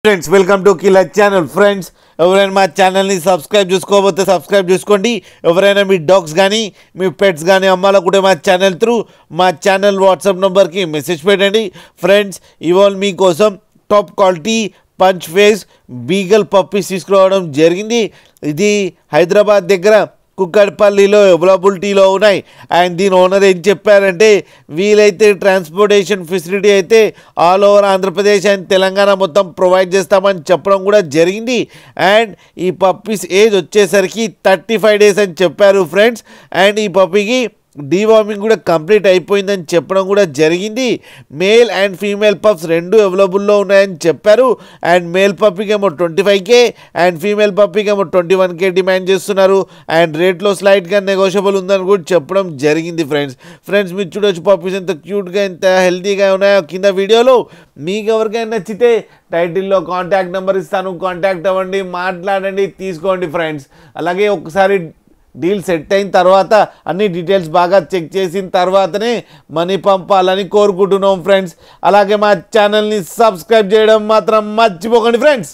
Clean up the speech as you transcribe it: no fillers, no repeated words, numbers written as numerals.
Friends welcome to killer channel. Friends ఎవరైనా మా ఛానల్ని సబ్స్క్రైబ్ చేసుకోకపోతే సబ్స్క్రైబ్ చేసుకోండి. ఎవరైనా మీ డాగ్స్ కానీ మీ పెట్స్ కానీ అమ్మాలనుకుంటే మా ఛానల్ త్రూ మా ఛానల్ వాట్సాప్ నెంబర్కి మెసేజ్ పెట్టండి. ఫ్రెండ్స్ ఇవాళ మీకోసం top quality punch face beagle puppies తీసుకురావడం జరిగింది. ఇది హైదరాబాద్ దగ్గర కుక్కడపల్లిలో అవైలబిలిటీలో ఉన్నాయి. అండ్ దీని ఓనర్ ఏం చెప్పారంటే వీలైతే ట్రాన్స్పోర్టేషన్ ఫెసిలిటీ అయితే all over Andhra Pradesh and Telangana మొత్తం ప్రొవైడ్ చేస్తామని చెప్పడం కూడా జరిగింది. అండ్ ఈ పప్పీస్ ఏజ్ వచ్చేసరికి 35 days అని చెప్పారు ఫ్రెండ్స్. అండ్ ఈ పప్పీకి డీవార్మింగ్ కూడా కంప్లీట్ అయిపోయిందని చెప్పడం కూడా జరిగింది. మేల్ అండ్ ఫీమేల్ పప్స్ రెండు అవైలబుల్లో ఉన్నాయని చెప్పారు. అండ్ మేల్ పప్పీకి ఏమో 25K అండ్ ఫీమేల్ పప్పీకి ఏమో 21K డిమాండ్ చేస్తున్నారు. అండ్ రేట్లో స్లైట్గా నెగోషియబుల్ ఉందని కూడా చెప్పడం జరిగింది. ఫ్రెండ్స్ మీరు చూడొచ్చు పప్పీస్ ఎంత క్యూట్గా ఎంత హెల్తీగా ఉన్నాయో కింద వీడియోలో. మీకు ఎవరికైనా నచ్చితే టైటిల్లో కాంటాక్ట్ నెంబర్ ఇస్తాను, కాంటాక్ట్ అవ్వండి, మాట్లాడండి, తీసుకోండి ఫ్రెండ్స్. అలాగే ఒకసారి డీల్ సెట్ అయిన తర్వాత అన్ని డీటెయిల్స్ బాగా చెక్ చేసిన తర్వాతనే మనీ పంపాలని కోరుకుంటున్నాం ఫ్రెండ్స్. అలాగే మా ఛానల్ని సబ్స్క్రైబ్ చేయడం మాత్రం మర్చిపోకండి ఫ్రెండ్స్.